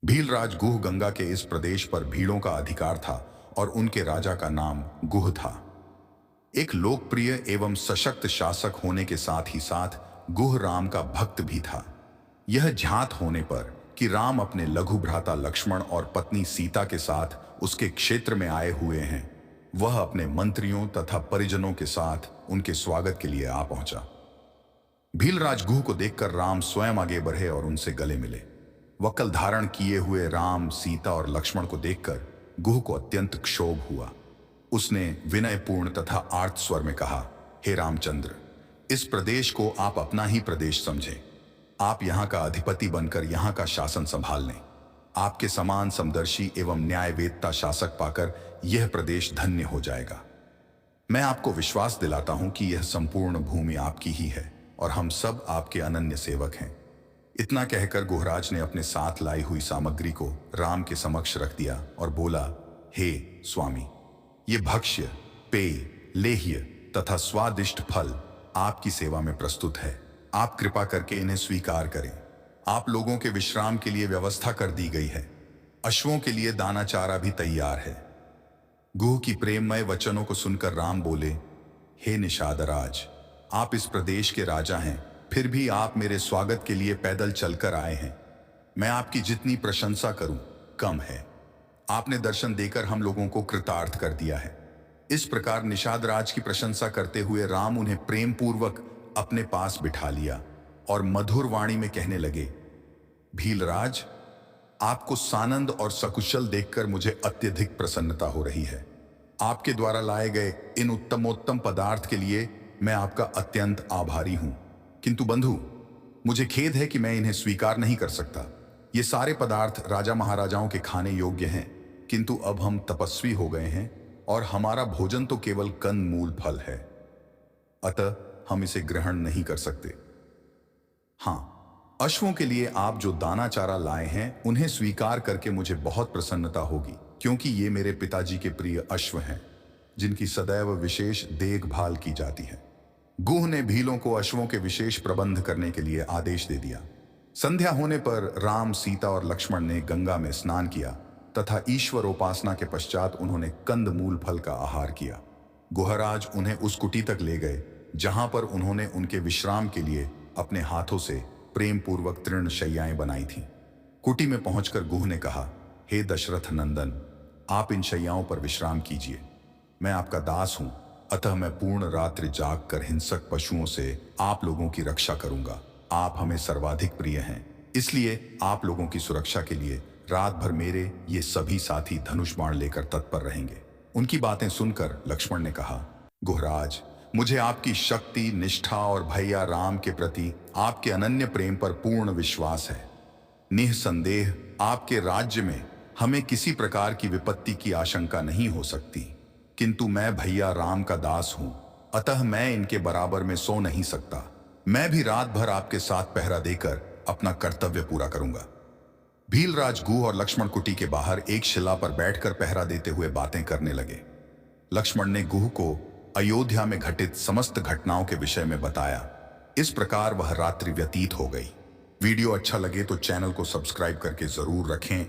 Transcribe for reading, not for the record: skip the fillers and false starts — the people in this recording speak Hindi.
भीलराज गुह गंगा के इस प्रदेश पर भीड़ों का अधिकार था और उनके राजा का नाम गुह था। एक लोकप्रिय एवं सशक्त शासक होने के साथ ही साथ गुह राम का भक्त भी था। यह ज्ञात होने पर कि राम अपने लघु भ्राता लक्ष्मण और पत्नी सीता के साथ उसके क्षेत्र में आए हुए हैं, वह अपने मंत्रियों तथा परिजनों के साथ उनके स्वागत के लिए आ पहुंचा। भीलराज गुह को देखकर राम स्वयं आगे बढ़े और उनसे गले मिले। वक्ल धारण किए हुए राम, सीता और लक्ष्मण को देखकर गुह को अत्यंत क्षोभ हुआ। उसने विनयपूर्ण तथा आर्त स्वर में कहा, हे रामचंद्र, इस प्रदेश को आप अपना ही प्रदेश समझें। आप यहाँ का अधिपति बनकर यहाँ का शासन संभाल लें। आपके समान समदर्शी एवं न्यायवेदता शासक पाकर यह प्रदेश धन्य हो जाएगा। मैं आपको विश्वास दिलाता हूं कि यह संपूर्ण भूमि आपकी ही है और हम सब आपके अनन्य सेवक हैं। इतना कहकर गुहराज ने अपने साथ लाई हुई सामग्री को राम के समक्ष रख दिया और बोला, हे स्वामी, ये भक्ष्य, पेय, लेह्य तथा स्वादिष्ट फल आपकी सेवा में प्रस्तुत है। आप कृपा करके इन्हें स्वीकार करें। आप लोगों के विश्राम के लिए व्यवस्था कर दी गई है। अश्वों के लिए दाना चारा भी तैयार है। गुह की प्रेममय वचनों को सुनकर राम बोले, हे निषादराज, आप इस प्रदेश के राजा हैं, फिर भी आप मेरे स्वागत के लिए पैदल चलकर आए हैं। मैं आपकी जितनी प्रशंसा करूं कम है। आपने दर्शन देकर हम लोगों को कृतार्थ कर दिया है। इस प्रकार निषादराज की प्रशंसा करते हुए राम उन्हें प्रेम पूर्वक अपने पास बिठा लिया और मधुर वाणी में कहने लगे, भीलराज, आपको सानंद और सकुशल देखकर मुझे अत्यधिक प्रसन्नता हो रही है। आपके द्वारा लाए गए इन उत्तमोत्तम पदार्थ के लिए मैं आपका अत्यंत आभारी हूं, किंतु बंधु, मुझे खेद है कि मैं इन्हें स्वीकार नहीं कर सकता। ये सारे पदार्थ राजा महाराजाओं के खाने योग्य हैं, किंतु अब हम तपस्वी हो गए हैं और हमारा भोजन तो केवल कंद मूल फल है, अतः हम इसे ग्रहण नहीं कर सकते। हाँ, अश्वों के लिए आप जो दाना चारा लाए हैं उन्हें स्वीकार करके मुझे बहुत प्रसन्नता होगी, क्योंकि ये मेरे पिताजी के प्रिय अश्व हैं, जिनकी सदैव विशेष देखभाल की जाती है। गुह ने भीलों को अश्वों के विशेष प्रबंध करने के लिए आदेश दे दिया। संध्या होने पर राम, सीता और लक्ष्मण ने गंगा में स्नान किया तथा ईश्वर उपासना के पश्चात उन्होंने कंद मूल फल का आहार किया। गुहराज उन्हें उस कुटी तक ले गए जहां पर उन्होंने उनके विश्राम के लिए अपने हाथों से प्रेम पूर्वक तृण शैयाएं बनाई थीं। कुटी में पहुंचकर गुह ने कहा, हे दशरथ नंदन, आप इन शैयाओं पर विश्राम कीजिए। मैं आपका दास हूं, अतः मैं पूर्ण रात्रि जाग कर हिंसक पशुओं से आप लोगों की रक्षा करूंगा। आप हमें सर्वाधिक प्रिय हैं, इसलिए आप लोगों की सुरक्षा के लिए रात भर मेरे ये सभी साथी धनुष बाण लेकर तत्पर रहेंगे। उनकी बातें सुनकर लक्ष्मण ने कहा, गुहराज, मुझे आपकी शक्ति, निष्ठा और भैया राम के प्रति आपके अनन्य प्रेम पर पूर्ण विश्वास है। निःसंदेह आपके राज्य में हमें किसी प्रकार की विपत्ति की आशंका नहीं हो सकती, किंतु मैं भैया राम का दास हूं, अतः मैं इनके बराबर में सो नहीं सकता। मैं भी रात भर आपके साथ पहरा देकर अपना कर्तव्य पूरा करूंगा। भीलराज गुह और लक्ष्मण कुटी के बाहर एक शिला पर बैठकर पहरा देते हुए बातें करने लगे। लक्ष्मण ने गुह को अयोध्या में घटित समस्त घटनाओं के विषय में बताया। इस प्रकार वह रात्रि व्यतीत हो गई। वीडियो अच्छा लगे तो चैनल को सब्सक्राइब करके जरूर रखें